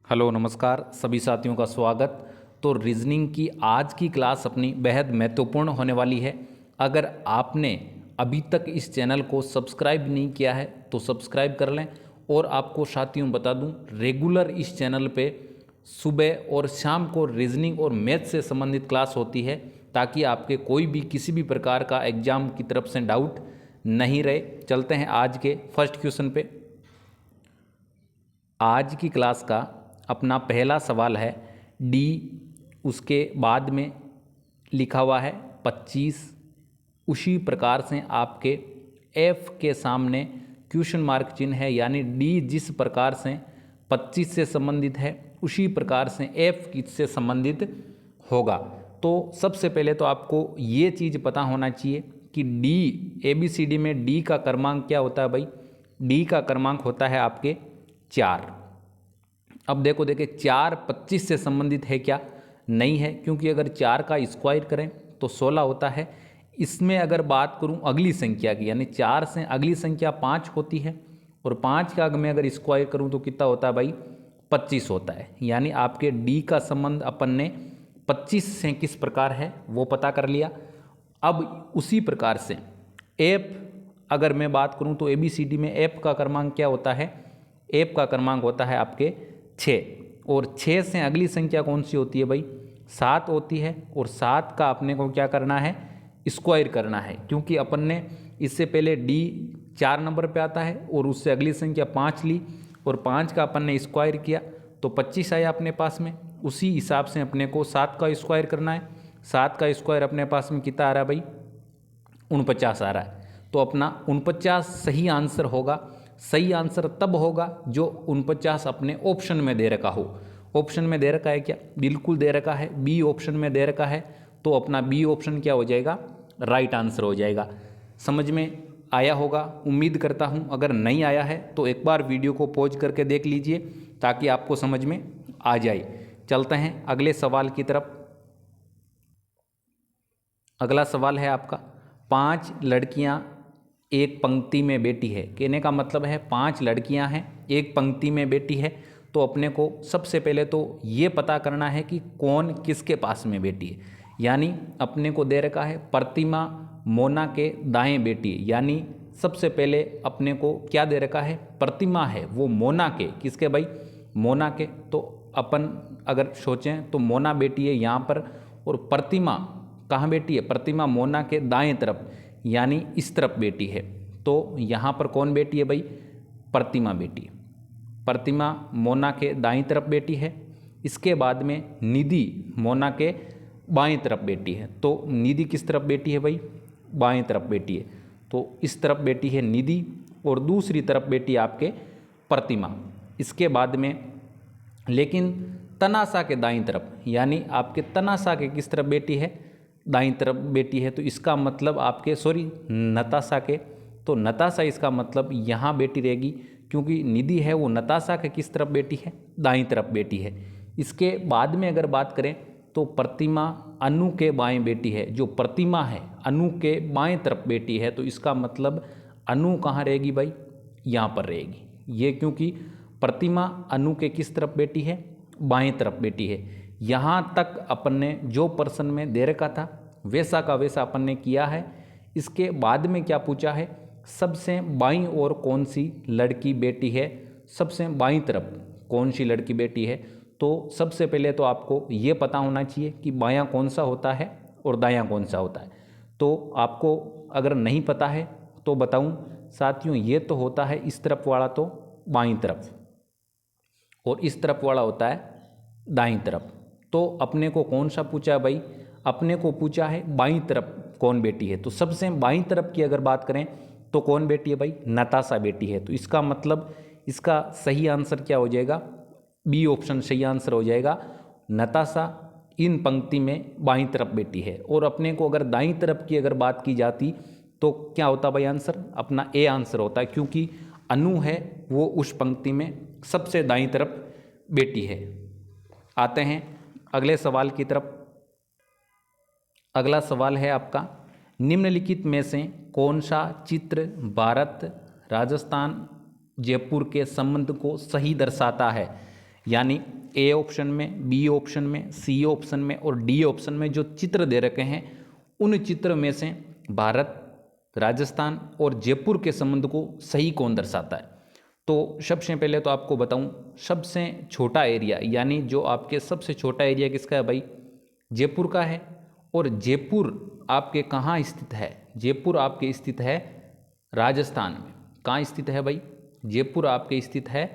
Hello नमस्कार सभी साथियों का स्वागत। तो रीजनिंग की आज की क्लास अपनी बेहद महत्वपूर्ण होने वाली है। अगर आपने अभी तक इस चैनल को सब्सक्राइब नहीं किया है तो सब्सक्राइब कर लें। और आपको साथियों बता दूं, रेगुलर इस चैनल पे सुबह और शाम को रीजनिंग और मैथ से संबंधित क्लास होती है, ताकि आपके कोई भी किसी भी प्रकार का एग्जाम की तरफ से डाउट नहीं रहे। चलते हैं आज के फर्स्ट क्वेश्चन पे। आज की क्लास का अपना पहला सवाल है डी, उसके बाद में लिखा हुआ है 25। उसी प्रकार से आपके एफ के सामने क्वेश्चन मार्क चिन्ह है, यानी डी जिस प्रकार से 25 से संबंधित है उसी प्रकार से एफ किससे संबंधित होगा। तो सबसे पहले तो आपको ये चीज़ पता होना चाहिए कि डी ABCD में डी का क्रमांक क्या होता है भाई। डी का क्रमांक होता है आपके 4। अब देखिए 4 25 से संबंधित है क्या? नहीं है, क्योंकि अगर 4 का स्क्वायर करें तो 16 होता है। इसमें अगर बात करूं अगली संख्या की, यानी 4 से अगली संख्या 5 होती है, और 5 का मैं अगर स्क्वायर करूं तो कितना होता है भाई? 25 होता है। यानी आपके डी का संबंध अपन ने 25 से किस प्रकार है वो पता कर लिया। अब उसी प्रकार से एफ अगर मैं बात करूं तो ABCD में एफ का क्रमांक क्या होता है? एफ का क्रमांक होता है आपके 6। और 6 से अगली संख्या कौन सी होती है भाई? 7 होती है। और 7 का अपने को क्या करना है? स्क्वायर करना है, क्योंकि अपन ने इससे पहले डी 4 नंबर पे आता है और उससे अगली संख्या 5 ली, और 5 का अपन ने स्क्वायर किया तो 25 आया अपने पास में। उसी हिसाब से अपने को 7 का स्क्वायर करना है। 7 का स्क्वायर अपने पास में कितना आ रहा है भाई? 49 आ रहा है। तो अपना 49 सही आंसर होगा। सही आंसर तब होगा जो 49 अपने ऑप्शन में दे रखा हो। ऑप्शन में दे रखा है क्या? बिल्कुल दे रखा है, बी ऑप्शन में दे रखा है। तो अपना बी ऑप्शन क्या हो जाएगा? राइट आंसर हो जाएगा। समझ में आया होगा उम्मीद करता हूँ। अगर नहीं आया है तो एक बार वीडियो को पॉज करके देख लीजिए, ताकि आपको समझ में आ जाए। चलते हैं अगले सवाल की तरफ। अगला सवाल है आपका, 5 लड़कियां एक पंक्ति में बैठी है। कहने का मतलब है 5 लड़कियां हैं, एक पंक्ति में बैठी है। तो अपने को सबसे पहले तो ये पता करना है कि कौन किसके पास में बैठी है। यानी अपने को दे रखा है प्रतिमा मोना के दाएं बैठी है। यानी सबसे पहले अपने को क्या दे रखा है? प्रतिमा है वो मोना के, किसके भाई? मोना के। तो अपन अगर सोचें तो मोना बैठी है यहाँ पर, और प्रतिमा कहाँ बैठी है? प्रतिमा मोना के दाएं तरफ, यानी इस तरफ बैठी है। तो यहाँ पर कौन बैठी है भाई? प्रतिमा बैठी है। प्रतिमा मोना के दाईं तरफ बैठी है। इसके बाद में निधि मोना के बाएं तरफ बैठी है। तो निधि किस तरफ बैठी है भाई? बाएं तरफ बैठी है। तो इस तरफ बैठी है निधि, और दूसरी तरफ बैठी है आपके प्रतिमा। इसके बाद में लेकिन तनासा के दाईं तरफ, यानी आपके तनासा के किस तरफ बैठी है? दाईं तरफ बैठी है। तो इसका मतलब आपके नताशा के, तो नताशा इसका मतलब यहाँ बैठी रहेगी, क्योंकि निधि है वो नताशा के किस तरफ बैठी है? दाईं तरफ बैठी है। इसके बाद में अगर बात करें तो प्रतिमा अनु के बाएं बैठी है। जो प्रतिमा है अनु के बाएं तरफ बैठी है। तो इसका मतलब अनु कहाँ रहेगी भाई? यहाँ पर रहेगी। ये क्योंकि प्रतिमा अनु के किस तरफ बैठी है? बाएं तरफ बैठी है। यहाँ तक अपन ने जो प्रश्न में दे रखा था वैसा का वैसा अपन ने किया है। इसके बाद में क्या पूछा है? सबसे बाईं ओर कौन सी लड़की बैठी है? सबसे बाईं तरफ कौन सी लड़की बैठी है? तो सबसे पहले तो आपको ये पता होना चाहिए कि बायां कौन सा होता है और दायां कौन सा होता है। तो आपको अगर नहीं पता है तो बताऊं साथियों, ये तो होता है इस तरफ वाला तो बाईं तरफ, और इस तरफ वाला होता है दाईं तरफ। तो अपने को कौन सा पूछा है भाई? अपने को पूछा है बाईं तरफ कौन बैठी है। तो सबसे बाईं तरफ की अगर बात करें तो कौन बैठी है भाई? नताशा बैठी है। तो इसका मतलब इसका सही आंसर क्या हो जाएगा? बी ऑप्शन सही आंसर हो जाएगा। नताशा इन पंक्ति में बाईं तरफ बैठी है। और अपने को अगर दाईं तरफ की अगर बात की जाती तो क्या होता भाई आंसर? अपना ए आंसर होता है, क्योंकि अनु है वो उस पंक्ति में सबसे दाईं तरफ बैठी है। आते हैं अगले सवाल की तरफ। अगला सवाल है आपका, निम्नलिखित में से कौन सा चित्र भारत राजस्थान जयपुर के संबंध को सही दर्शाता है? यानी ए ऑप्शन में, बी ऑप्शन में, सी ऑप्शन में और डी ऑप्शन में जो चित्र दे रखे हैं उन चित्र में से भारत, राजस्थान और जयपुर के संबंध को सही कौन दर्शाता है। तो सबसे पहले तो आपको बताऊं, सबसे छोटा एरिया यानी जो आपके सबसे छोटा एरिया किसका है भाई, जयपुर का है। और जयपुर आपके कहाँ स्थित है, जयपुर आपके स्थित है राजस्थान में। कहाँ स्थित है भाई, जयपुर आपके स्थित है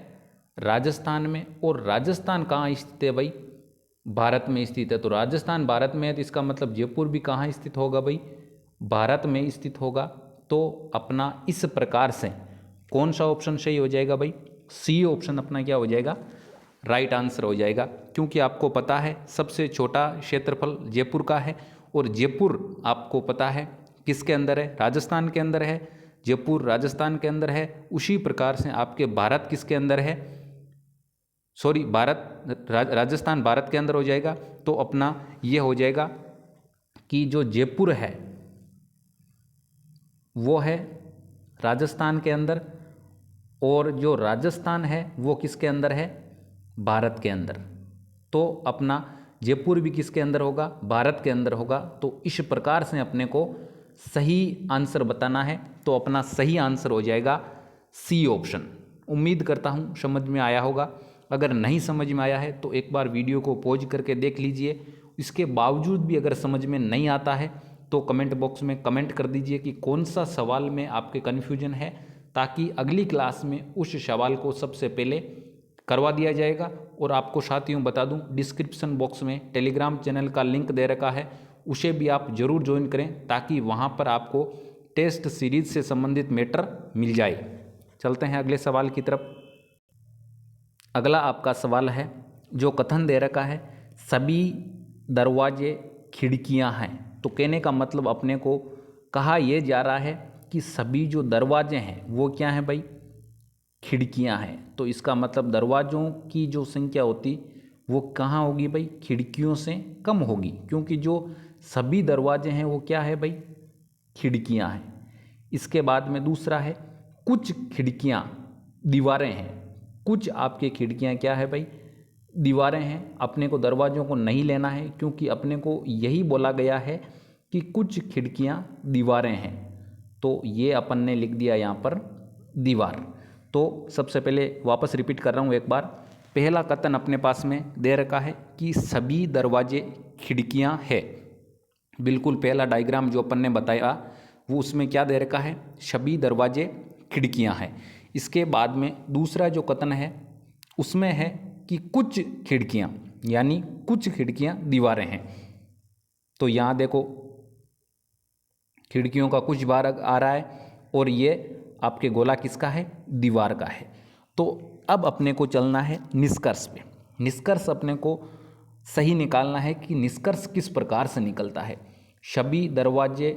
राजस्थान में। और राजस्थान कहाँ स्थित है भाई, भारत में स्थित है। तो राजस्थान भारत में है तो इसका मतलब जयपुर भी कहाँ स्थित होगा भाई, भारत में स्थित होगा। तो अपना इस प्रकार से कौन सा ऑप्शन सही हो जाएगा भाई, सी ऑप्शन अपना क्या हो जाएगा, राइट आंसर हो जाएगा। क्योंकि आपको पता है सबसे छोटा क्षेत्रफल जयपुर का है और जयपुर आपको पता है किसके अंदर है, राजस्थान के अंदर है। जयपुर राजस्थान के अंदर है। उसी प्रकार से आपके भारत किसके अंदर है, सॉरी भारत राजस्थान भारत के अंदर हो जाएगा। तो अपना ये हो जाएगा कि जो जयपुर है वो है राजस्थान के अंदर और जो राजस्थान है वो किसके अंदर है, भारत के अंदर। तो अपना जयपुर भी किसके अंदर होगा, भारत के अंदर होगा। तो इस प्रकार से अपने को सही आंसर बताना है। तो अपना सही आंसर हो जाएगा सी ऑप्शन। उम्मीद करता हूँ समझ में आया होगा। अगर नहीं समझ में आया है तो एक बार वीडियो को पॉज करके देख लीजिए। इसके बावजूद भी अगर समझ में नहीं आता है तो कमेंट बॉक्स में कमेंट कर दीजिए कि कौन सा सवाल में आपके कन्फ्यूजन है, ताकि अगली क्लास में उस सवाल को सबसे पहले करवा दिया जाएगा। और आपको साथियों बता दूं, डिस्क्रिप्शन बॉक्स में टेलीग्राम चैनल का लिंक दे रखा है, उसे भी आप ज़रूर ज्वाइन करें ताकि वहां पर आपको टेस्ट सीरीज से संबंधित मैटर मिल जाए। चलते हैं अगले सवाल की तरफ। अगला आपका सवाल है, जो कथन दे रखा है सभी दरवाजे खिड़कियां हैं। तो कहने का मतलब अपने को कहा यह जा रहा है कि सभी जो दरवाजे हैं वो क्या हैं भाई, खिड़कियां हैं। तो इसका मतलब दरवाज़ों की जो संख्या होती वो कहाँ होगी भाई, खिड़कियों से कम होगी। क्योंकि जो सभी दरवाजे हैं वो क्या है भाई, खिड़कियां हैं। इसके बाद में दूसरा है, कुछ खिड़कियां दीवारें हैं। कुछ आपके खिड़कियां क्या है भाई, दीवारें हैं। अपने को दरवाज़ों को नहीं लेना है क्योंकि अपने को यही बोला गया है कि कुछ खिड़कियां दीवारें हैं। तो ये अपन ने लिख दिया यहाँ पर दीवार। तो सबसे पहले वापस रिपीट कर रहा हूँ एक बार। पहला कथन अपने पास में दे रखा है कि सभी दरवाजे खिड़कियां है। बिल्कुल पहला डायग्राम जो अपन ने बताया वो उसमें क्या दे रखा है, सभी दरवाजे खिड़कियां हैं। इसके बाद में दूसरा जो कथन है उसमें है कि कुछ खिड़कियां, यानी कुछ खिड़कियां दीवारें हैं। तो यहाँ देखो खिड़कियों का कुछ भाग आ रहा है और ये आपके गोला किसका है, दीवार का है। तो अब अपने को चलना है निष्कर्ष पे। निष्कर्ष अपने को सही निकालना है कि निष्कर्ष किस प्रकार से निकलता है। सभी दरवाजे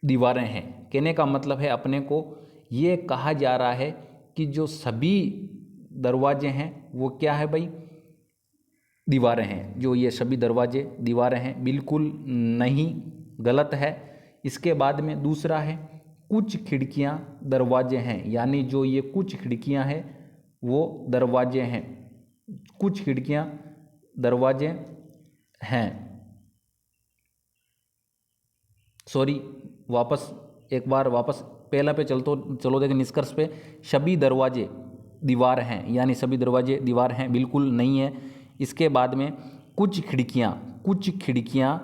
दीवारें हैं, कहने का मतलब है अपने को ये कहा जा रहा है कि जो सभी दरवाजे हैं वो क्या है भाई, दीवारें हैं। जो ये सभी दरवाजे दीवारें हैं, बिल्कुल नहीं, गलत है। इसके बाद में दूसरा है, कुछ खिड़कियां दरवाजे हैं, यानी जो ये कुछ खिड़कियां हैं वो दरवाजे हैं। कुछ खिड़कियां दरवाजे हैं, सॉरी वापस एक बार वापस पहला पे चलो देखें निष्कर्ष पे। सभी दरवाजे दीवार हैं, यानी सभी दरवाजे दीवार हैं, बिल्कुल नहीं है। इसके बाद में कुछ खिड़कियां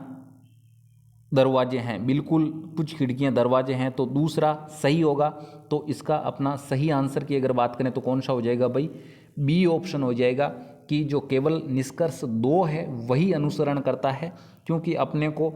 दरवाजे हैं, बिल्कुल कुछ खिड़कियां दरवाजे हैं। तो दूसरा सही होगा। तो इसका अपना सही आंसर की अगर बात करें तो कौन सा हो जाएगा भाई, बी ऑप्शन हो जाएगा कि जो केवल निष्कर्ष 2 है वही अनुसरण करता है। क्योंकि अपने को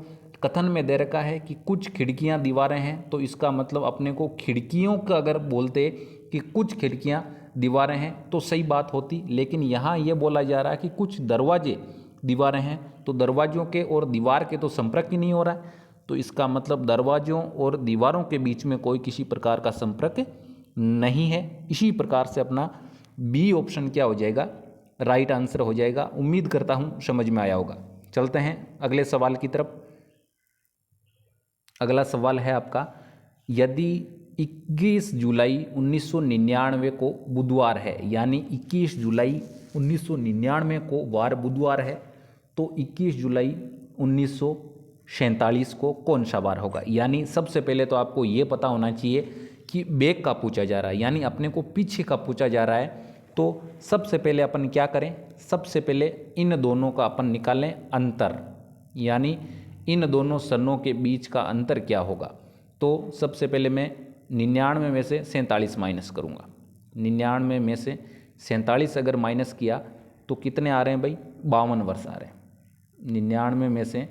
कथन में दे रखा है कि कुछ खिड़कियां दीवारें हैं, तो इसका मतलब अपने को खिड़कियों का अगर बोलते कि कुछ खिड़कियां दीवारें हैं तो सही बात होती। लेकिन यहाँ ये बोला जा रहा है कि कुछ दरवाजे दीवारें हैं, तो दरवाज़ों के और दीवार के तो संपर्क ही नहीं हो रहा है। तो इसका मतलब दरवाज़ों और दीवारों के बीच में कोई किसी प्रकार का संपर्क नहीं है। इसी प्रकार से अपना बी ऑप्शन क्या हो जाएगा, राइट आंसर हो जाएगा। उम्मीद करता हूँ समझ में आया होगा। चलते हैं अगले सवाल की तरफ। अगला सवाल है आपका, यदि 21 जुलाई 1999 को बुधवार है, यानी 21 जुलाई 1999 को वार बुधवार है, तो 21 जुलाई 1947 को कौन सा वार होगा। यानी सबसे पहले तो आपको ये पता होना चाहिए कि बैक का पूछा जा रहा है, यानी अपने को पीछे का पूछा जा रहा है। तो सबसे पहले अपन क्या करें, सबसे पहले इन दोनों का अपन निकालें अंतर, यानी इन दोनों सनों के बीच का अंतर क्या होगा। तो सबसे पहले मैं 99 में से 47 माइनस करूँगा। 99 में से 47 अगर माइनस किया तो कितने आ रहे हैं भाई, 52 वर्ष आ रहे हैं। 99 में से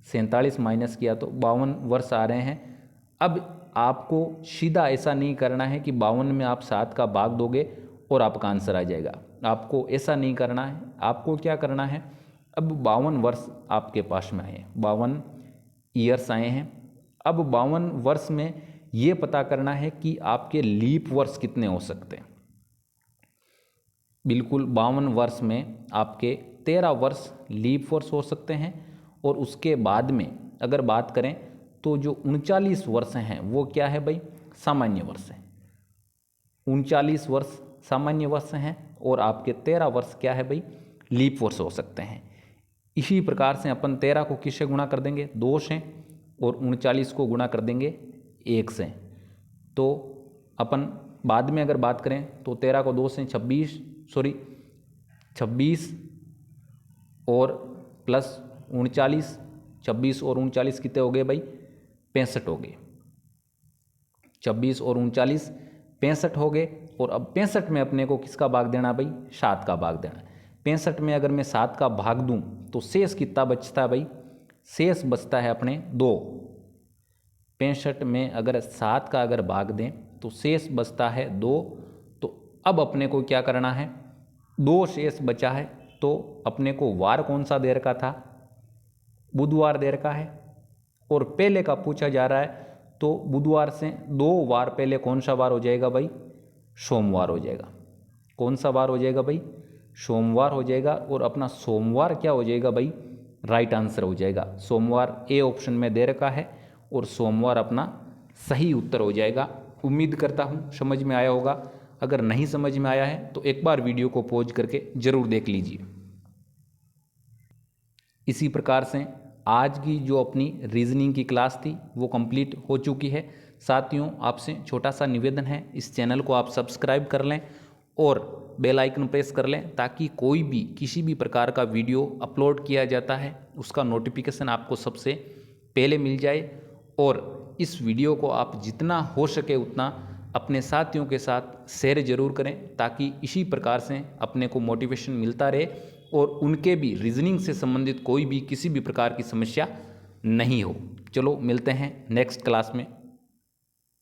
47 माइनस किया तो 52 वर्ष आ रहे हैं। अब आपको सीधा ऐसा नहीं करना है कि 52 में आप 7 का भाग दोगे और आपका आंसर आ जाएगा, आपको ऐसा नहीं करना है। आपको क्या करना है, अब 52 वर्ष आपके पास में आए हैं, 52 ईयर्स आए हैं। अब 52 वर्ष में ये पता करना है कि आपके लीप वर्ष कितने हो सकते हैं। बिल्कुल 52 वर्ष में आपके 13 वर्ष लीप वर्ष हो सकते हैं। और उसके बाद में अगर बात करें तो जो 39 वर्ष हैं वो क्या है भाई, सामान्य वर्ष है। 39 वर्ष सामान्य वर्ष हैं और आपके 13 वर्ष क्या है भाई, लीप वर्ष हो सकते हैं। इसी प्रकार से अपन 13 को किससे गुणा कर देंगे, 2 से, और 39 को गुणा कर देंगे 1 से। तो अपन बाद में अगर बात करें तो 13 को 2 से 26 और प्लस 39, 26 और 39 कितने हो गए भाई, 65 हो गए। 26 और 39 65 हो गए। और अब 65 में अपने को किसका भाग देना भाई, 7 का भाग देना। 65 में अगर मैं 7 का भाग दूं तो शेष कितना बचता है भाई, शेष बचता है अपने 2। 65 में अगर 7 का अगर भाग दें तो शेष बचता है 2। तो अब अपने को क्या करना है, 2 शेष बचा है, तो अपने को वार कौन सा दे रखा था, बुधवार दे रखा है। और पहले का पूछा जा रहा है तो बुधवार से 2 वार पहले कौन सा वार हो जाएगा भाई, सोमवार हो जाएगा। कौन सा वार हो जाएगा भाई, सोमवार हो जाएगा। और अपना सोमवार क्या हो जाएगा भाई, राइट आंसर हो जाएगा। सोमवार ए ऑप्शन में दे रखा है और सोमवार अपना सही उत्तर हो जाएगा। उम्मीद करता हूँ समझ में आया होगा। अगर नहीं समझ में आया है तो एक बार वीडियो को पॉज करके ज़रूर देख लीजिए। इसी प्रकार से आज की जो अपनी रीजनिंग की क्लास थी वो कंप्लीट हो चुकी है। साथियों, आपसे छोटा सा निवेदन है, इस चैनल को आप सब्सक्राइब कर लें और बेल आइकन प्रेस कर लें, ताकि कोई भी किसी भी प्रकार का वीडियो अपलोड किया जाता है उसका नोटिफिकेशन आपको सबसे पहले मिल जाए। और इस वीडियो को आप जितना हो सके उतना अपने साथियों के साथ शेयर ज़रूर करें, ताकि इसी प्रकार से अपने को मोटिवेशन मिलता रहे और उनके भी रीजनिंग से संबंधित कोई भी किसी भी प्रकार की समस्या नहीं हो। चलो मिलते हैं नेक्स्ट क्लास में।